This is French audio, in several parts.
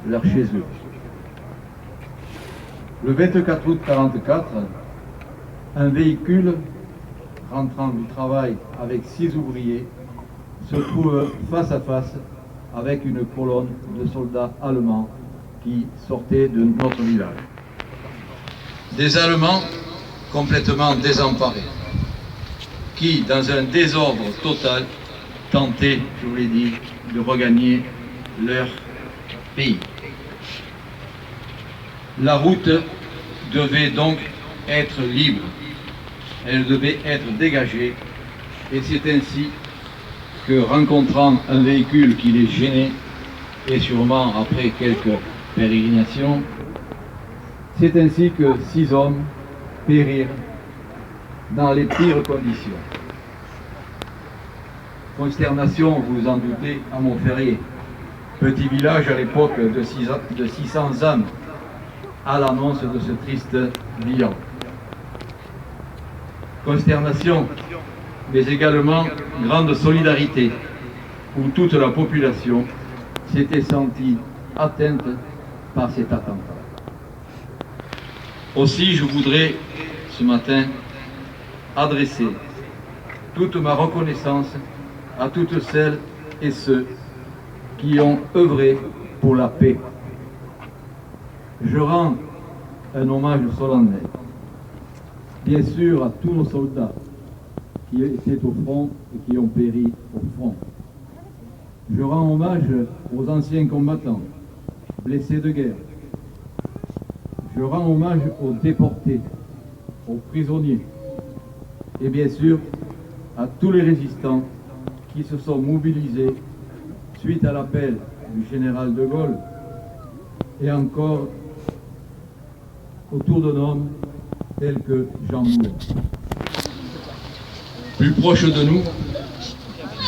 vers chez eux. Le 24 août 1944, un véhicule rentrant du travail avec 6 ouvriers se trouve face à face avec une colonne de soldats allemands qui sortaient de notre village. Des Allemands complètement désemparés, qui, dans un désordre total, tentaient, je vous l'ai dit, de regagner leur pays. La route devait donc être libre, elle devait être dégagée, et c'est ainsi que, rencontrant un véhicule qui les gênait, et sûrement après quelques pérégrinations, c'est ainsi que 6 hommes périrent dans les pires conditions. Consternation, vous vous en doutez, à Montferrier, petit village à l'époque de 600 âmes, à l'annonce de ce triste bilan. Consternation, mais également grande solidarité, où toute la population s'était sentie atteinte par cet attentat. Aussi, je voudrais ce matin adresser toute ma reconnaissance à toutes celles et ceux qui ont œuvré pour la paix. Je rends un hommage solennel, bien sûr, à tous nos soldats qui étaient au front et qui ont péri au front. Je rends hommage aux anciens combattants, blessés de guerre. Je rends hommage aux déportés, aux prisonniers, et bien sûr à tous les résistants qui se sont mobilisés suite à l'appel du général de Gaulle, et encore autour d'un homme tel que Jean Moulin. Plus proche de nous,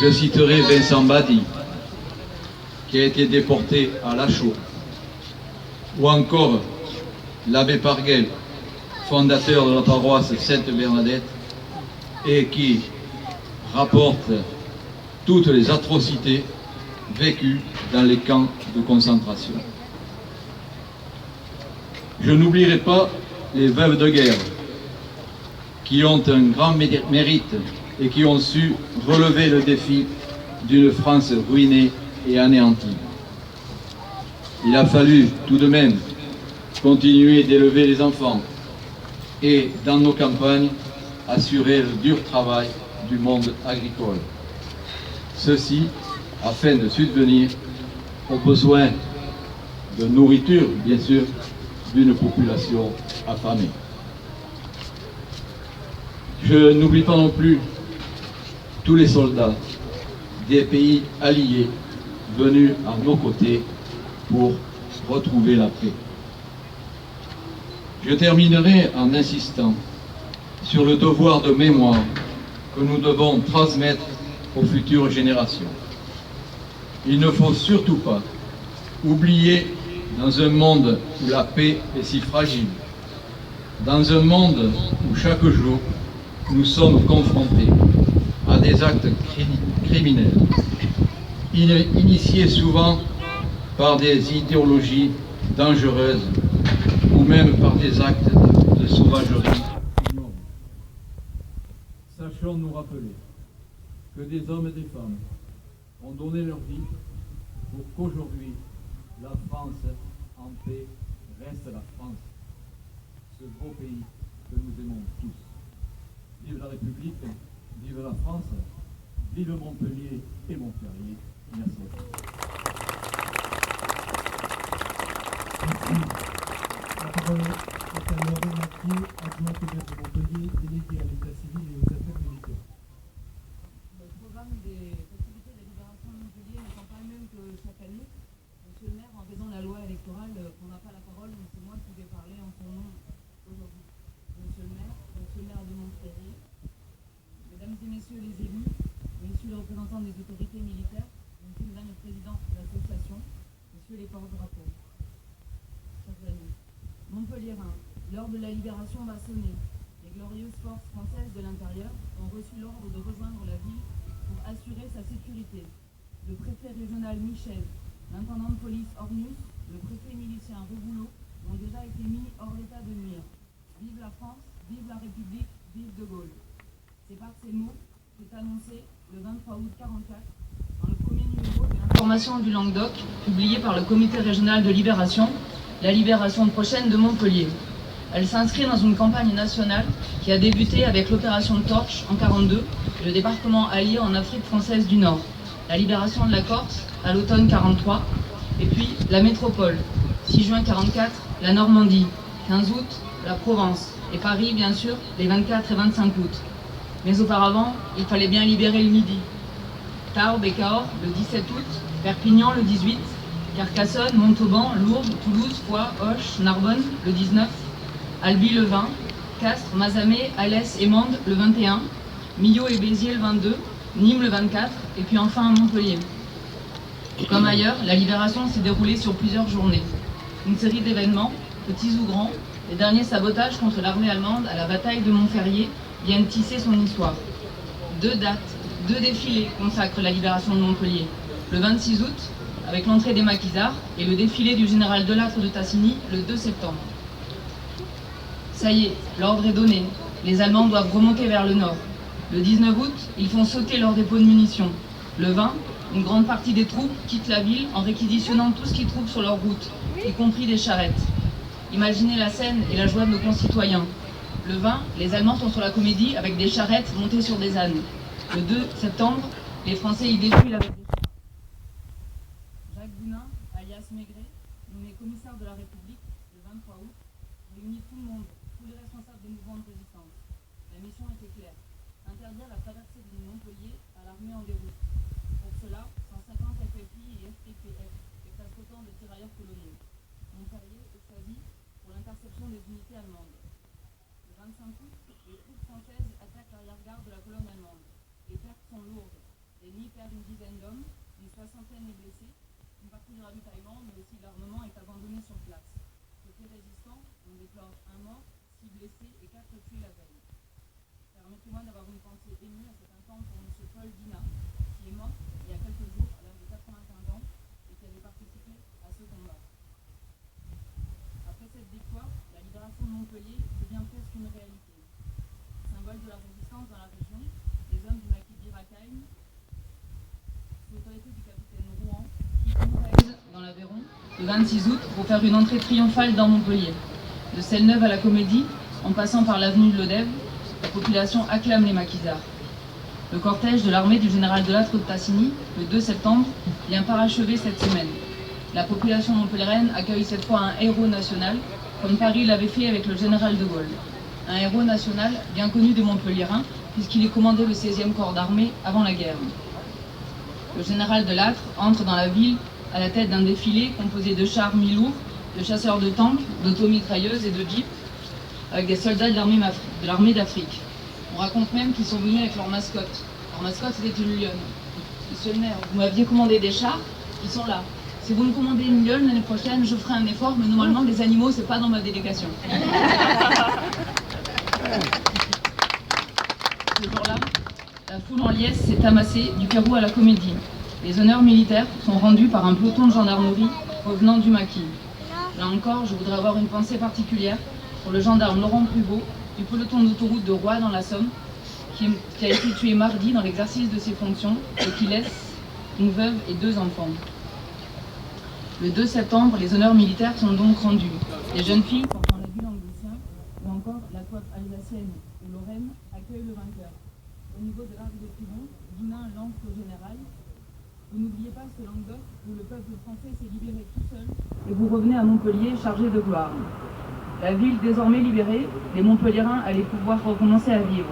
je citerai Vincent Badi, qui a été déporté à Lachaux, ou encore l'abbé Parguel, fondateur de la paroisse Sainte-Bernadette, et qui rapporte toutes les atrocités vécues dans les camps de concentration. Je n'oublierai pas les veuves de guerre, qui ont un grand mérite et qui ont su relever le défi d'une France ruinée et anéantie. Il a fallu tout de même continuer d'élever les enfants et, dans nos campagnes, assurer le dur travail du monde agricole. Ceci afin de subvenir aux besoins de nourriture, bien sûr, d'une population affamée. Je n'oublie pas non plus tous les soldats des pays alliés venus à nos côtés pour retrouver la paix. Je terminerai en insistant sur le devoir de mémoire que nous devons transmettre aux futures générations. Il ne faut surtout pas oublier, dans un monde où la paix est si fragile, dans un monde où chaque jour nous sommes confrontés à des actes criminels, initiés souvent par des idéologies dangereuses ou même par des actes de sauvagerie ignorants. Sachons nous rappeler que des hommes et des femmes ont donné leur vie pour qu'aujourd'hui la France en paix reste la France, ce beau pays que nous aimons tous. Vive la République, vive la France, vive Montpellier et Montferrier. Merci. La parole est à Laurent Mathieu, adjoint au maire de Montpellier, délégué à l'état civil et aux affaires militaires. Le programme des festivités de la libération de Montpellier n'étant pas le même que chaque année, monsieur le maire, en raison de la loi électorale, qu'on n'a pas la parole, mais c'est moi qui vais parler en son nom aujourd'hui. Monsieur le maire de Montpellier, mesdames et messieurs les élus, messieurs les représentants des autorités militaires, monsieur mesdames le président de l'association, messieurs les porte-drapeaux, chers amis. Montpellierin, l'heure de la libération va sonner. Les glorieuses forces françaises de l'intérieur ont reçu l'ordre de rejoindre la ville pour assurer sa sécurité. Le préfet régional Michel, l'intendant de police Ornius, le préfet milicien Reboulot ont déjà été mis hors l'état de nuire. Vive la France, vive la République, vive De Gaulle. C'est par ces mots qu'est annoncé le 23 août 1944, dans le premier numéro de l'information du Languedoc, publié par le Comité régional de libération, la libération prochaine de Montpellier. Elle s'inscrit dans une campagne nationale qui a débuté avec l'opération Torche en 1942 et le débarquement allié en Afrique française du Nord, la libération de la Corse à l'automne 1943, et puis la métropole, 6 juin 1944, la Normandie, 15 août, la Provence, et Paris, bien sûr, les 24 et 25 août. Mais auparavant, il fallait bien libérer le Midi. Tarbes et Cahors, le 17 août, Perpignan, le 18, Carcassonne, Montauban, Lourdes, Toulouse, Foix, Auch, Narbonne, le 19, Albi, le 20, Castres, Mazamet, Alès et Mende, le 21, Millau et Béziers, le 22, Nîmes, le 24, et puis enfin Montpellier. Comme ailleurs, la libération s'est déroulée sur plusieurs journées. Une série d'événements, petits ou grands, les derniers sabotages contre l'armée allemande à la bataille de Montferrier viennent tisser son histoire. 2 dates, 2 défilés consacrent la libération de Montpellier. Le 26 août, avec l'entrée des maquisards, et le défilé du général Delattre de Tassigny, le 2 septembre. Ça y est, l'ordre est donné. Les Allemands doivent remonter vers le nord. Le 19 août, ils font sauter leur dépôt de munitions. Le 20, une grande partie des troupes quitte la ville en réquisitionnant tout ce qu'ils trouvent sur leur route, y compris des charrettes. Imaginez la scène et la joie de nos concitoyens. Le 20, les Allemands sont sur la Comédie avec des charrettes montées sur des ânes. Le 2 septembre, les Français y défilent avec des chars. Jacques Bounin, alias Maigret, nommé commissaire de la République le 23 août, réunit tout le monde, tous les responsables des mouvements de résistance. La mission était claire, interdire la traversée de Montpellier à l'armée en déroute. Pour cela, 150 FFI et FPPF, et presque autant de tirailleurs coloniaux. Montpellier est choisi pour l'interception des unités allemandes. Le 25 août, les troupes françaises attaquent l'arrière-garde de la colonne allemande. Les pertes sont lourdes. L'ennemi perd une dizaine d'hommes, une soixantaine est blessée. Une partie du ravitaillement, mais aussi de l'armement, est abandonnée sur place. Côté résistant, on déplore 1 mort, 6 blessés et 4 tués la veille. Permettez-moi d'avoir une pensée émue à cet instant pour M. Paul Dina, qui est mort il y a quelques jours à l'âge de 95 ans et qui avait participé à ce combat. Après cette victoire, la libération de Montpellier devient presque une réalité. Symbole de la résistance dans la région, les hommes du maquis d'Irakheim, sous l'autorité du capitaine Rouen, qui dans l'Aveyron le 26 août pour faire une entrée triomphale dans Montpellier. De Selle-Neuve à la Comédie, en passant par l'avenue de Lodève, la population acclame les maquisards. Le cortège de l'armée du général Delattre de Tassigny, le 2 septembre, vient parachever cette semaine. La population montpelliéraine accueille cette fois un héros national, comme Paris l'avait fait avec le général de Gaulle. Un héros national bien connu des Montpelliérains, puisqu'il est commandé le 16e corps d'armée avant la guerre. Le général Delattre entre dans la ville à la tête d'un défilé composé de chars mi-lourds, de chasseurs de tanks, d'automitrailleuses et de jeeps, avec des soldats de l'armée d'Afrique. On raconte même qu'ils sont venus avec leur mascotte. Leur mascotte, c'était une lionne. Monsieur le maire, vous m'aviez commandé des chars, ils sont là. Si vous me commandez une lionne l'année prochaine, je ferai un effort, mais normalement, les animaux, c'est pas dans ma délégation. Ce jour-là, la foule en liesse s'est amassée du Pérou à la Comédie. Les honneurs militaires sont rendus par un peloton de gendarmerie provenant du maquis. Là encore, je voudrais avoir une pensée particulière pour le gendarme Laurent Pruvot du peloton d'autoroute de Roy dans la Somme, qui a été tué mardi dans l'exercice de ses fonctions et qui laisse une veuve et 2 enfants. Le 2 septembre, les honneurs militaires sont donc rendus. Les jeunes filles portant l'habit languedocien ou encore la coiffe alsacienne ou lorraine accueillent le vainqueur. Au niveau de l'arc de triomphe, Dina lance au général: vous n'oubliez pas ce Languedoc où le peuple français s'est libéré tout seul et vous revenez à Montpellier chargé de gloire. La ville désormais libérée, les Montpelliérains allaient pouvoir recommencer à vivre.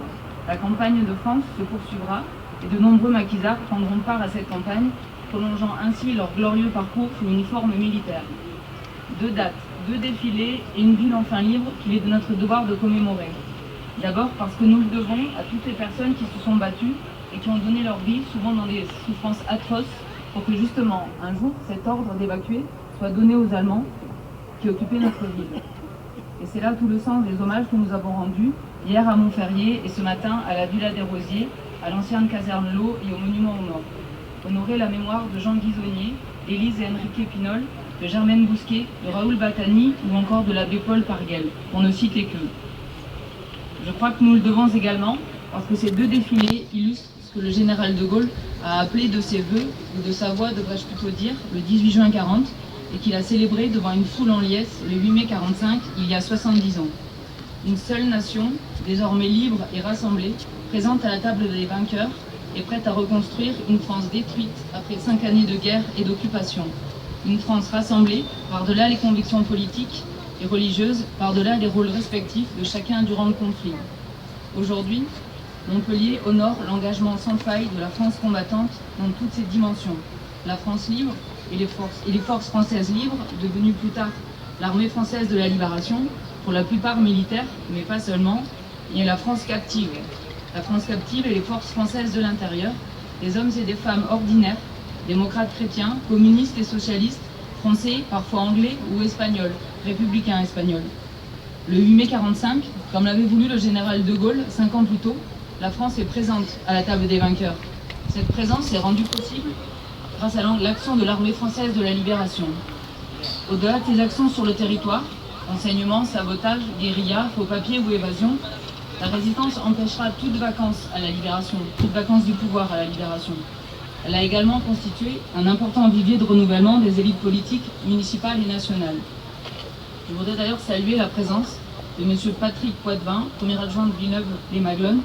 La campagne de France se poursuivra et de nombreux maquisards prendront part à cette campagne, prolongeant ainsi leur glorieux parcours sous uniforme militaire. 2 dates, 2 défilés et une ville enfin libre qu'il est de notre devoir de commémorer. D'abord parce que nous le devons à toutes les personnes qui se sont battues et qui ont donné leur vie, souvent dans des souffrances atroces, pour que justement, un jour, cet ordre d'évacuer soit donné aux Allemands qui occupaient notre ville. Et c'est là tout le sens des hommages que nous avons rendus, hier à Montferrier et ce matin à la Villa des Rosiers, à l'ancienne caserne Lot et au monument aux morts. Honorer la mémoire de Jean Guisonnier, Élise et Enrique Pinol, de Germaine Bousquet, de Raoul Batani ou encore de l'abbé Paul Parguel, pour ne citer qu'eux. Je crois que nous le devons également parce que ces deux défilés illustrent ce que le général de Gaulle a appelé de ses vœux, ou de sa voix devrais-je plutôt dire, le 18 juin 40, et qu'il a célébré devant une foule en liesse le 8 mai 45, il y a 70 ans. Une seule nation, désormais libre et rassemblée, présente à la table des vainqueurs et prête à reconstruire une France détruite après 5 années de guerre et d'occupation. Une France rassemblée par-delà les convictions politiques et religieuses, par-delà les rôles respectifs de chacun durant le conflit. Aujourd'hui, Montpellier honore l'engagement sans faille de la France combattante dans toutes ses dimensions. La France libre et les forces françaises libres, devenues plus tard l'armée française de la libération, pour la plupart militaires, mais pas seulement, et la France captive. La France captive et les forces françaises de l'intérieur, des hommes et des femmes ordinaires, démocrates chrétiens, communistes et socialistes, français, parfois anglais ou espagnols, républicains espagnols. Le 8 mai 45, comme l'avait voulu le général de Gaulle 5 ans plus tôt, la France est présente à la table des vainqueurs. Cette présence est rendue possible grâce à l'action de l'armée française de la libération. Au-delà de ses actions sur le territoire, renseignements, sabotage, guérilla, faux papiers ou évasion, la résistance empêchera toute vacance à la libération, toute vacance du pouvoir à la libération. Elle a également constitué un important vivier de renouvellement des élites politiques municipales et nationales. Je voudrais d'ailleurs saluer la présence de M. Patrick Poitvin, premier adjoint de Villeneuve-les-Maglones,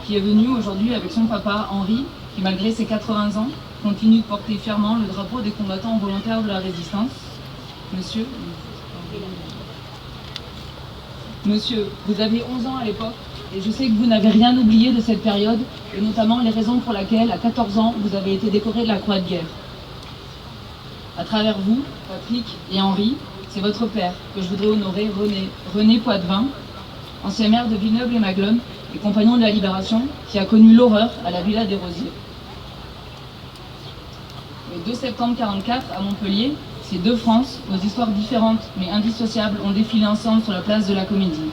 qui est venu aujourd'hui avec son papa Henri, qui malgré ses 80 ans, continue de porter fièrement le drapeau des combattants volontaires de la résistance. Monsieur, vous aviez 11 ans à l'époque, et je sais que vous n'avez rien oublié de cette période, et notamment les raisons pour lesquelles, à 14 ans, vous avez été décoré de la Croix de guerre. À travers vous, Patrick et Henri, c'est votre père que je voudrais honorer, René Poitvin, ancien maire de Villeneuve-les-Maglones et compagnon de la Libération, qui a connu l'horreur à la Villa des Rosiers. Le 2 septembre 1944, à Montpellier, ces deux Frances, aux histoires différentes mais indissociables, ont défilé ensemble sur la place de la Comédie.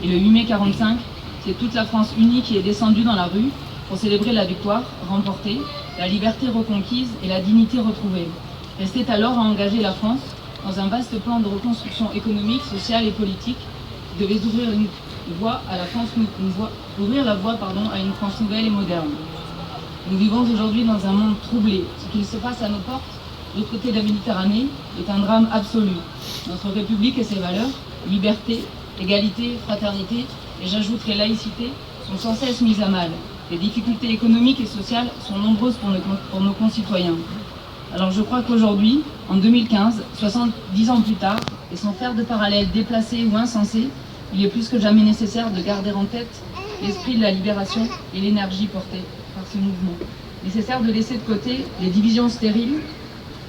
Et le 8 mai 1945, c'est toute la France unie qui est descendue dans la rue pour célébrer la victoire remportée, la liberté reconquise et la dignité retrouvée. Restait alors à engager la France dans un vaste plan de reconstruction économique, sociale et politique qui devait ouvrir la voie à une France nouvelle et moderne. Nous vivons aujourd'hui dans un monde troublé. Ce qu'il se passe à nos portes, de l'autre côté de la Méditerranée, est un drame absolu. Notre République et ses valeurs, liberté, égalité, fraternité, et j'ajouterai laïcité, sont sans cesse mises à mal. Les difficultés économiques et sociales sont nombreuses pour nos concitoyens. Alors je crois qu'aujourd'hui, en 2015, 70 ans plus tard, et sans faire de parallèle déplacé ou insensé, il est plus que jamais nécessaire de garder en tête l'esprit de la libération et l'énergie portée par ce mouvement. Nécessaire de laisser de côté les divisions stériles,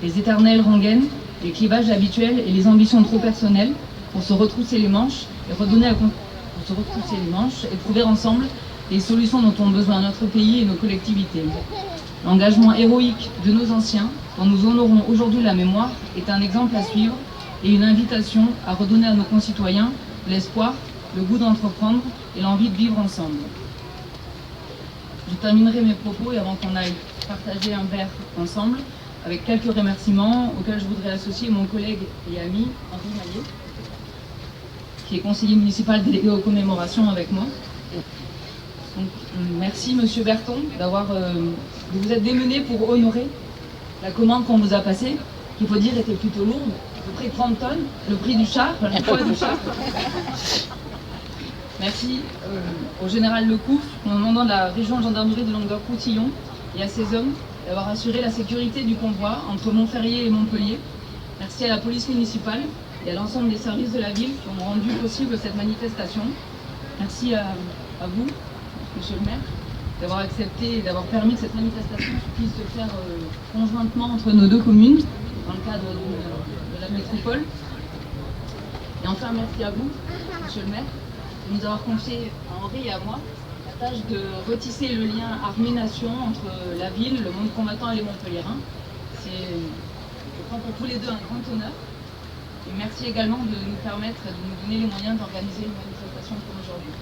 les éternelles rengaines, les clivages habituels et les ambitions trop personnelles pour se retrousser les manches et trouver ensemble les solutions dont ont besoin notre pays et nos collectivités. L'engagement héroïque de nos anciens, dont nous honorons aujourd'hui la mémoire, est un exemple à suivre et une invitation à redonner à nos concitoyens l'espoir, le goût d'entreprendre et l'envie de vivre ensemble. Je terminerai mes propos et avant qu'on aille partager un verre ensemble, avec quelques remerciements auxquels je voudrais associer mon collègue et ami Henri Maillet, qui est conseiller municipal délégué aux commémorations avec moi. Donc, merci Monsieur Berton de vous être démené pour honorer la commande qu'on vous a passée, qu'il faut dire était plutôt lourde, à peu près 30 tonnes, le prix du char, le poids du char. Merci au général Lecouf, commandant de la région de gendarmerie de Languedoc-Roussillon, et à ses hommes d'avoir assuré la sécurité du convoi entre Montferrier et Montpellier. Merci à la police municipale et à l'ensemble des services de la ville qui ont rendu possible cette manifestation. Merci à vous, Monsieur le maire, d'avoir accepté et d'avoir permis que cette manifestation puisse se faire conjointement entre nos deux communes, dans le cadre de la métropole. Et enfin, merci à vous, Monsieur le maire, de nous avoir confié à Henri et à moi la tâche de retisser le lien armée-nation entre la ville, le monde combattant et les Montpelliérains. C'est, je crois, pour tous les deux un grand honneur. Et merci également de nous permettre, de nous donner les moyens d'organiser une manifestation comme aujourd'hui.